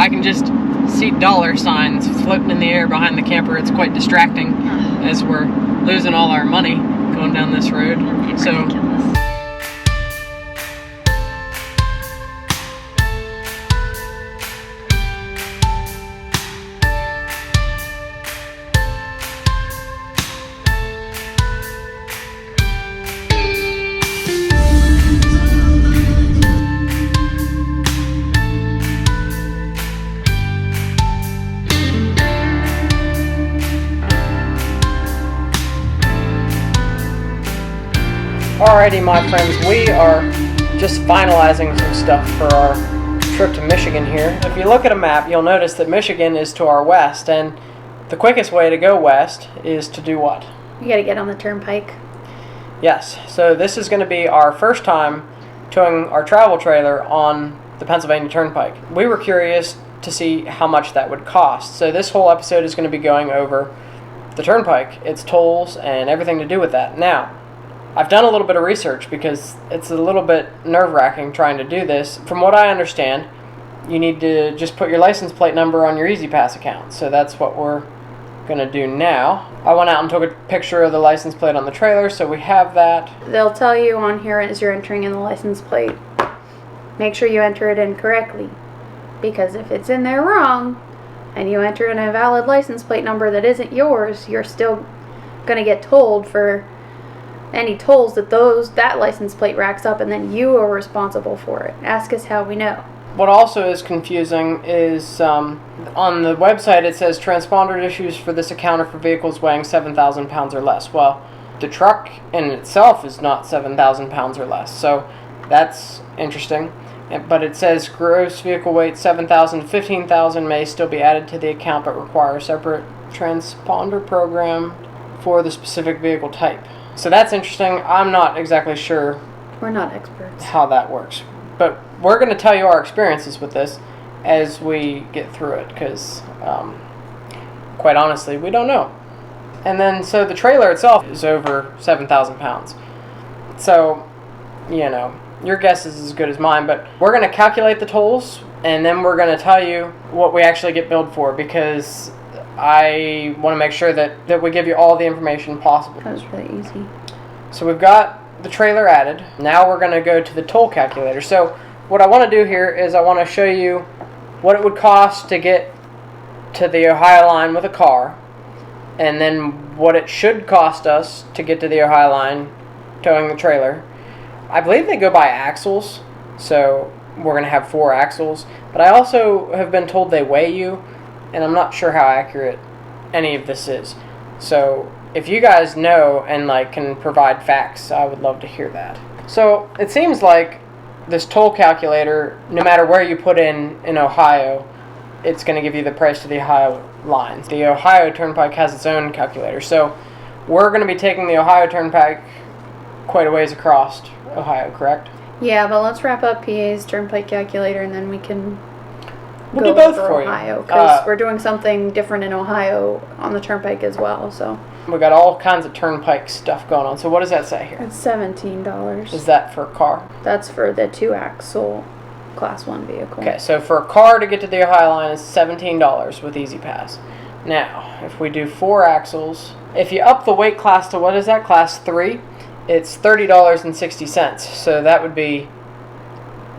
I can just see dollar signs floating in the air behind the camper. It's quite distracting as we're losing all our money going down this road. So Ridiculous. alrighty, my friends, we are just finalizing some stuff for our trip to Michigan here. If you look at a map, you'll notice that Michigan is to our west, and the quickest way to go west is to do what? You gotta get on the turnpike. Yes, so this is going to be our first time towing our travel trailer on the Pennsylvania Turnpike. We were curious to see how much that would cost, so this whole episode is going to be going over the turnpike, its tolls, and everything to do with that. Now, I've done a little bit of research because it's a little bit nerve-wracking trying to do this. From what I understand, you need to just put your license plate number on your E-ZPass account, so that's what we're going to do now. I went out and took a picture of the license plate on the trailer, so we have that. They'll tell you on here as you're entering in the license plate, make sure you enter it in correctly, because if it's in there wrong and you enter in a valid license plate number that isn't yours, you're still going to get tolled for any tolls that license plate racks up, and then you are responsible for it. Ask us how we know. What also is confusing is on the website it says transponder issues for this account are for vehicles weighing 7,000 pounds or less. Well, the truck in itself is not 7,000 pounds or less, so that's interesting. But it says gross vehicle weight 7,000 to 15,000 may still be added to the account but require a separate transponder program for the specific vehicle type. So that's interesting. I'm not exactly sure. We're not experts. How that works. But we're going to tell you our experiences with this as we get through it, because quite honestly, we don't know. And then, so the trailer itself is over 7,000 pounds. So, you know, your guess is as good as mine, but we're going to calculate the tolls, and then we're going to tell you what we actually get billed for, because I want to make sure that we give you all the information possible. That was really easy. So we've got the trailer added. Now we're going to go to the toll calculator. So what I want to do here is I want to show you what it would cost to get to the Ohio line with a car, and then what it should cost us to get to the Ohio line towing the trailer. I believe they go by axles, so we're going to have 4 axles, but I also have been told they weigh you, and I'm not sure how accurate any of this is. So if you guys know and can provide facts, I would love to hear that. So it seems like this toll calculator, no matter where you put in Ohio, it's going to give you the price to the Ohio lines. The Ohio Turnpike has its own calculator. So we're going to be taking the Ohio Turnpike quite a ways across Ohio, correct? Yeah, but let's wrap up PA's turnpike calculator, and then we can We'll go do both over for Ohio, you. because we're doing something different in Ohio on the turnpike as well. So we got all kinds of turnpike stuff going on. So what does that say here? it's $17. Is that for a car? That's for the 2-axle Class 1 vehicle. Okay, so for a car to get to the Ohio line is $17 with E-ZPass. Now, if we do 4 axles, if you up the weight class to, what is that, Class 3, it's $30.60. So that would be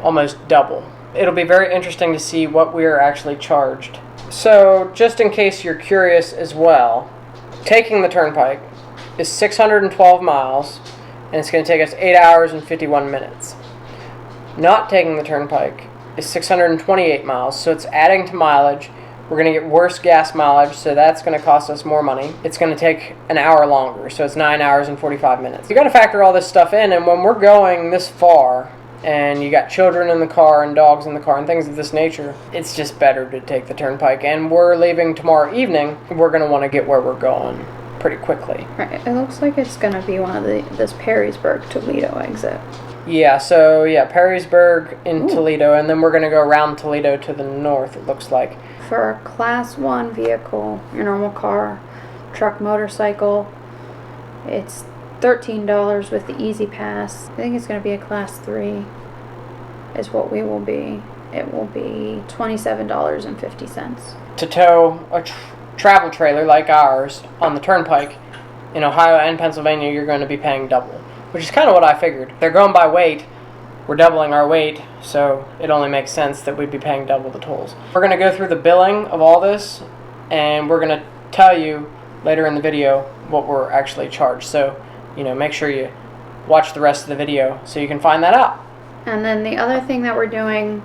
almost double. It'll be very interesting to see what we are actually charged. So, just in case you're curious as well, taking the turnpike is 612 miles, and it's going to take us 8 hours and 51 minutes. Not taking the turnpike is 628 miles, so it's adding to mileage. We're going to get worse gas mileage, so that's going to cost us more money. It's going to take an hour longer, so it's 9 hours and 45 minutes. You got to factor all this stuff in, and when we're going this far, and you got children in the car and dogs in the car and things of this nature, it's just better to take the turnpike. And we're leaving tomorrow evening. We're going to want to get where we're going pretty quickly. Right. It looks like it's going to be one of this Perrysburg Toledo exit. Yeah, so yeah, Perrysburg in Toledo, and then we're going to go around Toledo to the north, it looks like. For a Class 1 vehicle, your normal car, truck, motorcycle, it's $13 with the E-ZPass. I think it's going to be a Class 3 is what we will be. it will be $27.50. To tow a travel trailer like ours on the Turnpike in Ohio and Pennsylvania, you're going to be paying double, which is kind of what I figured. They're going by weight. We're doubling our weight, so it only makes sense that we'd be paying double the tolls. We're going to go through the billing of all this, and we're going to tell you later in the video what we're actually charged. So, make sure you watch the rest of the video so you can find that out. And then the other thing that we're doing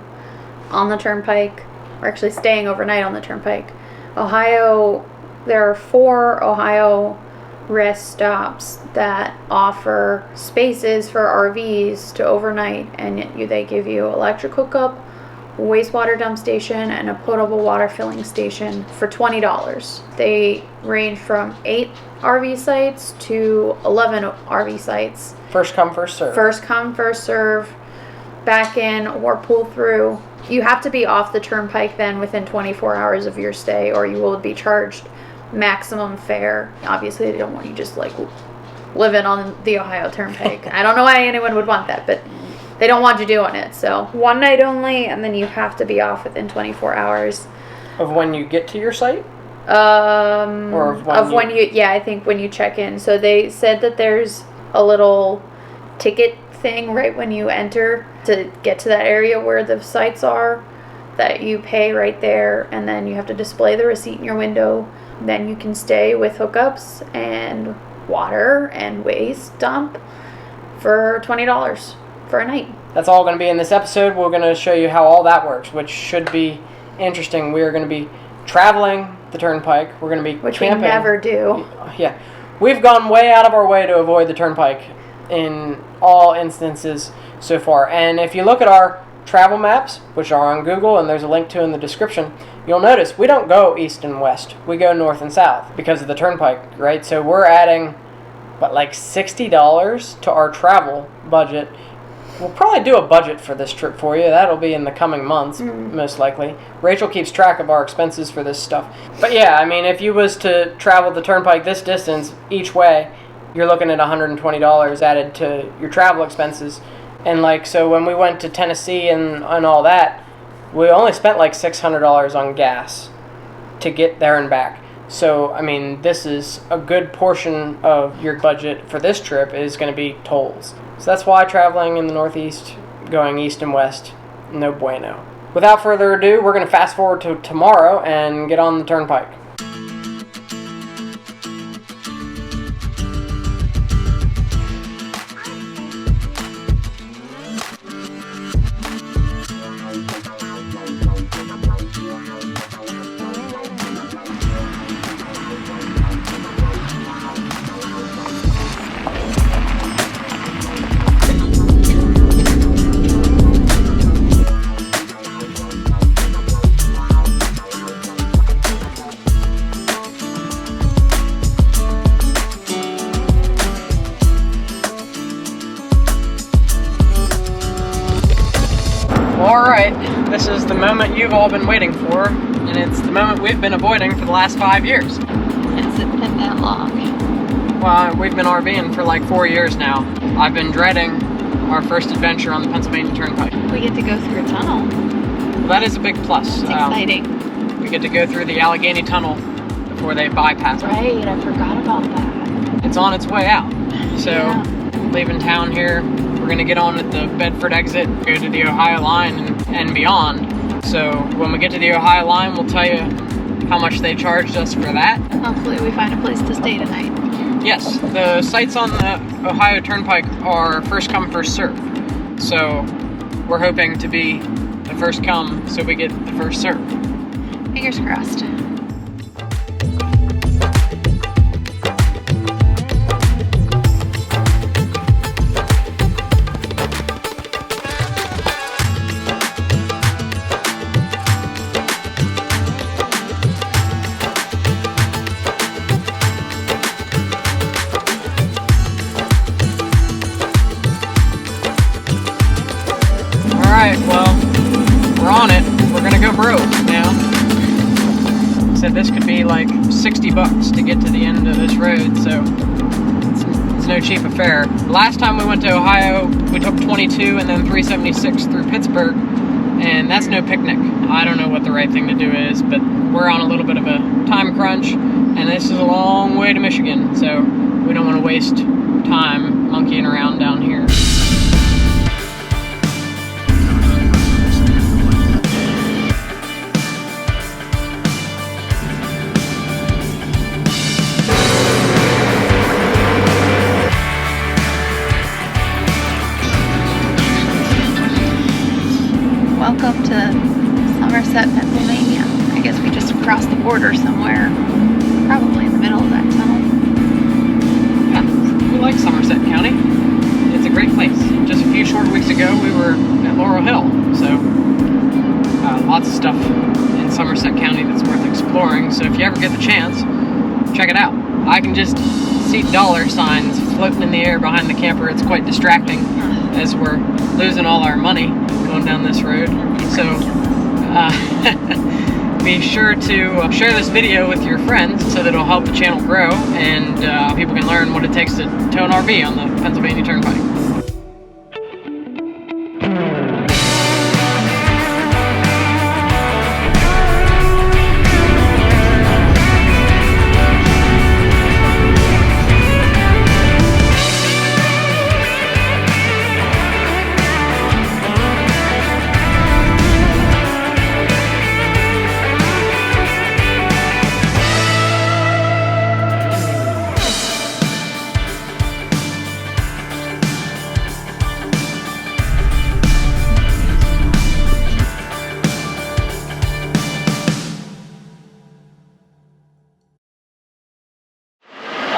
on the Turnpike, we're actually staying overnight on the Turnpike. Ohio, there are 4 Ohio rest stops that offer spaces for RVs to overnight, and they give you electric hookup, wastewater dump station, and a potable water filling station for $20. They range from 8 RV sites to 11 RV sites. First come, first serve. First come, first serve. Back in or pull through. You have to be off the Turnpike then within 24 hours of your stay, or you will be charged maximum fare. Obviously, they don't want you just living on the Ohio Turnpike. I don't know why anyone would want that, but they don't want you doing it. So 1 night only, and then you have to be off within 24 hours. Of when you get to your site? Or when you I think when you check in. So they said that there's a little ticket thing right when you enter to get to that area where the sites are, that you pay right there, and then you have to display the receipt in your window. Then you can stay with hookups and water and waste dump for $20 for a night. That's all going to be in this episode. We're going to show you how all that works, which should be interesting. We're going to be traveling the Turnpike. We're going to be which camping. We never do. Yeah. We've gone way out of our way to avoid the Turnpike in all instances so far. And if you look at our travel maps, which are on Google, and there's a link to in the description, you'll notice we don't go east and west. We go north and south because of the Turnpike, right? So we're adding, like $60 to our travel budget. We'll probably do a budget for this trip for you. That'll be in the coming months, most likely. Rachel keeps track of our expenses for this stuff. But yeah, I mean, if you was to travel the Turnpike this distance each way, you're looking at $120 added to your travel expenses. And so when we went to Tennessee and all that, we only spent $600 on gas to get there and back. So, I mean, this is a good portion of your budget for this trip is going to be tolls. So that's why traveling in the Northeast, going east and west, no bueno. Without further ado, we're going to fast forward to tomorrow and get on the Turnpike. Alright, this is the moment you've all been waiting for, and it's the moment we've been avoiding for the last 5 years. Has it been that long? Well, we've been RVing for 4 years now. I've been dreading our first adventure on the Pennsylvania Turnpike. We get to go through a tunnel. Well, that is a big plus. It's exciting. We get to go through the Allegheny Tunnel before they bypass it. Right, I forgot about that. It's on its way out. So, leaving town here, we're going to get on at the Bedford exit, go to the Ohio line and beyond. So when we get to the Ohio line, we'll tell you how much they charged us for that. Hopefully we find a place to stay tonight. Yes, the sites on the Ohio Turnpike are first come, first serve. So we're hoping to be the first come so we get the first serve. Fingers crossed. Alright, well, we're on it. We're gonna go broke now. Said this could be $60 to get to the end of this road, so it's no cheap affair. Last time we went to Ohio, we took 22 and then 376 through Pittsburgh, and that's no picnic. I don't know what the right thing to do is, but we're on a little bit of a time crunch, and this is a long way to Michigan, so we don't want to waste time monkeying around down here. Welcome to Somerset, Pennsylvania. I guess we just crossed the border somewhere, probably in the middle of that tunnel. Yeah, we like Somerset County. It's a great place. Just a few short weeks ago, we were at Laurel Hill, so lots of stuff in Somerset County that's worth exploring. So if you ever get the chance, check it out. I can just see dollar signs floating in the air behind the camper. It's quite distracting as we're losing all our money going down this road. So be sure to share this video with your friends so that it'll help the channel grow, and people can learn what it takes to tow an RV on the Pennsylvania Turnpike.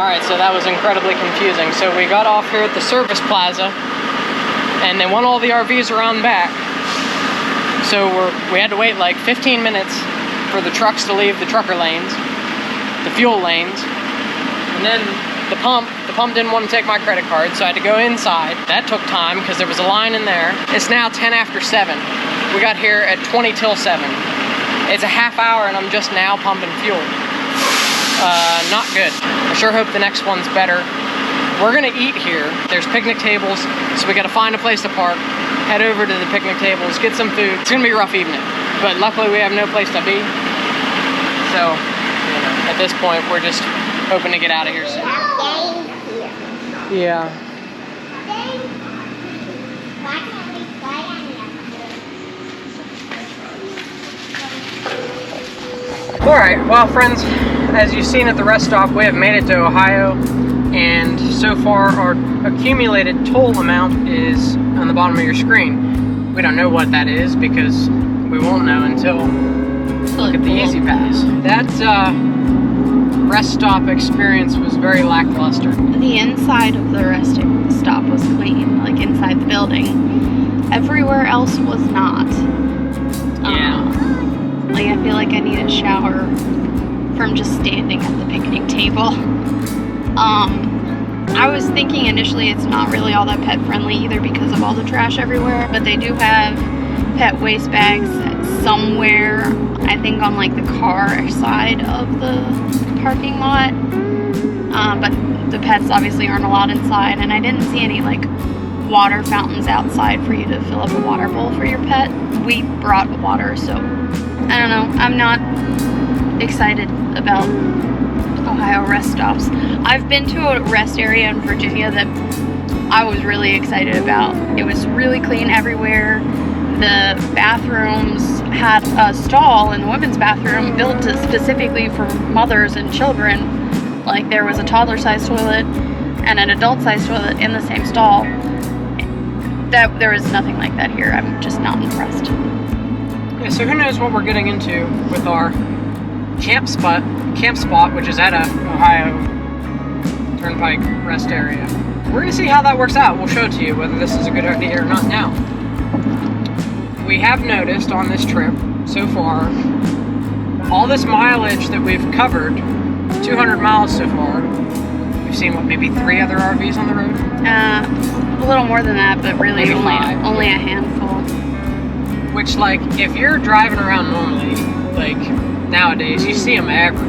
Alright, so that was incredibly confusing. So we got off here at the service plaza, and they want all the RVs around back. So we had to wait like 15 minutes for the trucks to leave the trucker lanes, the fuel lanes, and then the pump didn't want to take my credit card, so I had to go inside. That took time because there was a line in there. It's now 10 after 7. We got here at 20 till 7. It's a half hour and I'm just now pumping fuel. Not good. I sure hope the next one's better. We're gonna eat here. There's picnic tables, so we gotta find a place to park, head over to the picnic tables, get some food. It's gonna be a rough evening, but luckily we have no place to be. So, at this point, we're just hoping to get out of here soon. Yeah. Alright, well friends, as you've seen at the rest stop, we have made it to Ohio, and so far our accumulated toll amount is on the bottom of your screen. We don't know what that is because we won't know until look at the E-ZPass. That rest stop experience was very lackluster. The inside of the rest stop was clean, like inside the building. Everywhere else was not. Yeah. Like I feel like I need a shower from just standing at the picnic table. I was thinking initially it's not really all that pet friendly either because of all the trash everywhere, but they do have pet waste bags somewhere, I think on like the car side of the parking lot. But the pets obviously aren't allowed inside, and I didn't see any like water fountains outside for you to fill up a water bowl for your pet. We brought water, so I don't know. I'm not excited about Ohio rest stops. I've been to a rest area in Virginia that I was really excited about. It was really clean everywhere. The bathrooms had a stall in the women's bathroom built specifically for mothers and children. Like there was a toddler-sized toilet and an adult-sized toilet in the same stall. There is nothing like that here. I'm just not impressed. Yeah, so who knows what we're getting into with our camp spot, which is at a Ohio Turnpike rest area. We're gonna see how that works out. We'll show it to you whether this is a good idea or not now. We have noticed on this trip so far, all this mileage that we've covered, 200 miles so far, we've seen what, maybe 3 other RVs on the road? A little more than that, but really only a handful. Which, like, if you're driving around normally, like nowadays, you see them everywhere.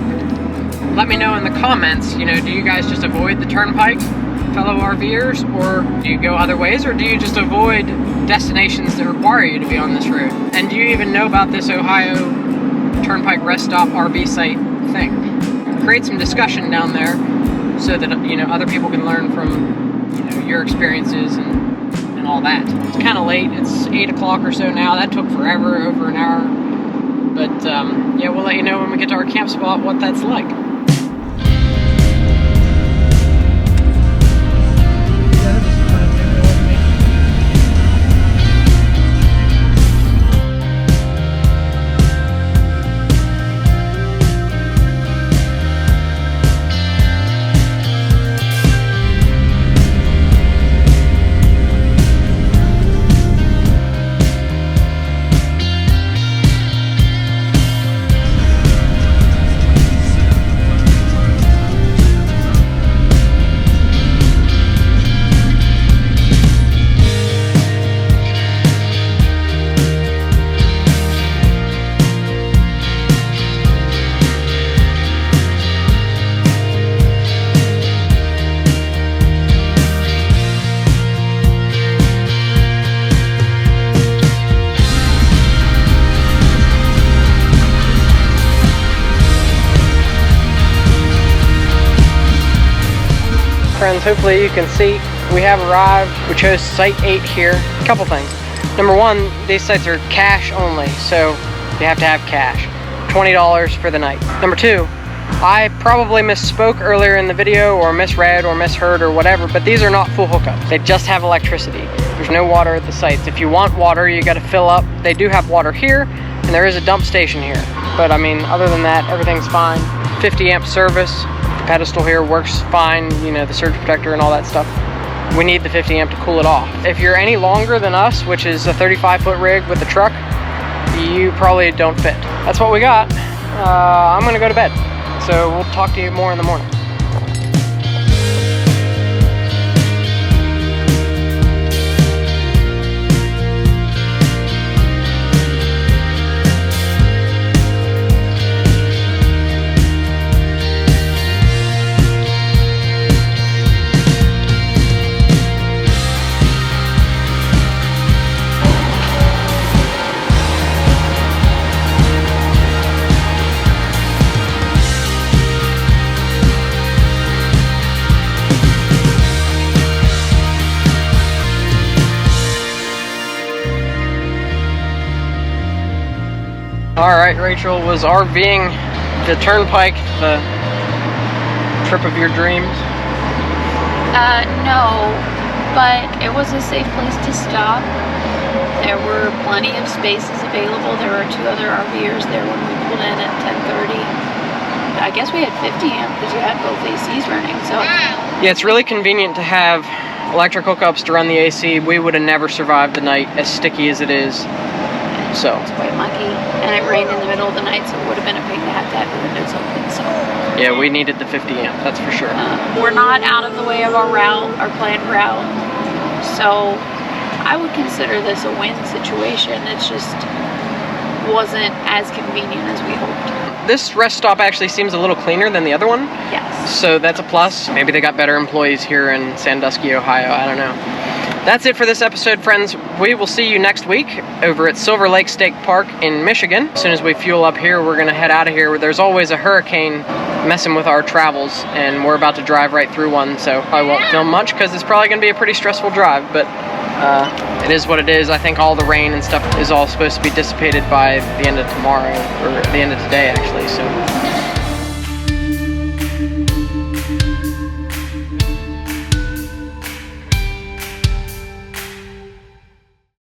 Let me know in the comments, you know, do you guys just avoid the turnpike, fellow RVers, or do you go other ways, or do you just avoid destinations that require you to be on this road. And do you even know about this Ohio Turnpike rest stop RV site thing? Create some discussion down there so that, you know, other people can learn from, you know, your experiences and all that. It's kind of late. It's 8 o'clock or so now. That took forever, over an hour. But yeah, we'll let you know when we get to our camp spot what that's like. Friends, hopefully you can see we have arrived. We chose site 8 here. A couple things. Number one, these sites are cash only, so you have to have cash. $20 for the night. Number two, I probably misspoke earlier in the video or misread or misheard or whatever, but these are not full hookups. They just have electricity. There's no water at the sites. If you want water, you got to fill up. They do have water here, and there is a dump station here. But I mean, other than that, everything's fine. 50 amp service. The pedestal here works fine, you know, the surge protector and all that stuff. We need the 50 amp to cool it off. If you're any longer than us, which is a 35-foot rig with a truck, you probably don't fit. That's what we got. I'm gonna go to bed. So we'll talk to you more in the morning. Alright, Rachel, was RVing the Turnpike the trip of your dreams? No, but it was a safe place to stop. There were plenty of spaces available. There were 2 other RVers there when we pulled in at 10:30. I guess we had 50 amp because you had both ACs running, so. Yeah, it's really convenient to have electric hookups to run the AC. We would have never survived the night, as sticky as it is. So it's quite mucky, and it rained in the middle of the night, so it would have been a pain to have the windows open. So yeah, we needed the 50 amp, that's for sure. We're not out of the way of our route, our planned route, so I would consider this a win situation. It's just wasn't as convenient as we hoped. This rest stop actually seems a little cleaner than the other one. Yes. So that's a plus. Maybe they got better employees here in Sandusky, Ohio. I don't know. That's it for this episode, friends. We will see you next week over at Silver Lake State Park in Michigan. As soon as we fuel up here, we're gonna head out of here. There's always a hurricane messing with our travels, and we're about to drive right through one, so I won't film much because it's probably gonna be a pretty stressful drive, but it is what it is. I think all the rain and stuff is all supposed to be dissipated by the end of tomorrow, or the end of today, actually, so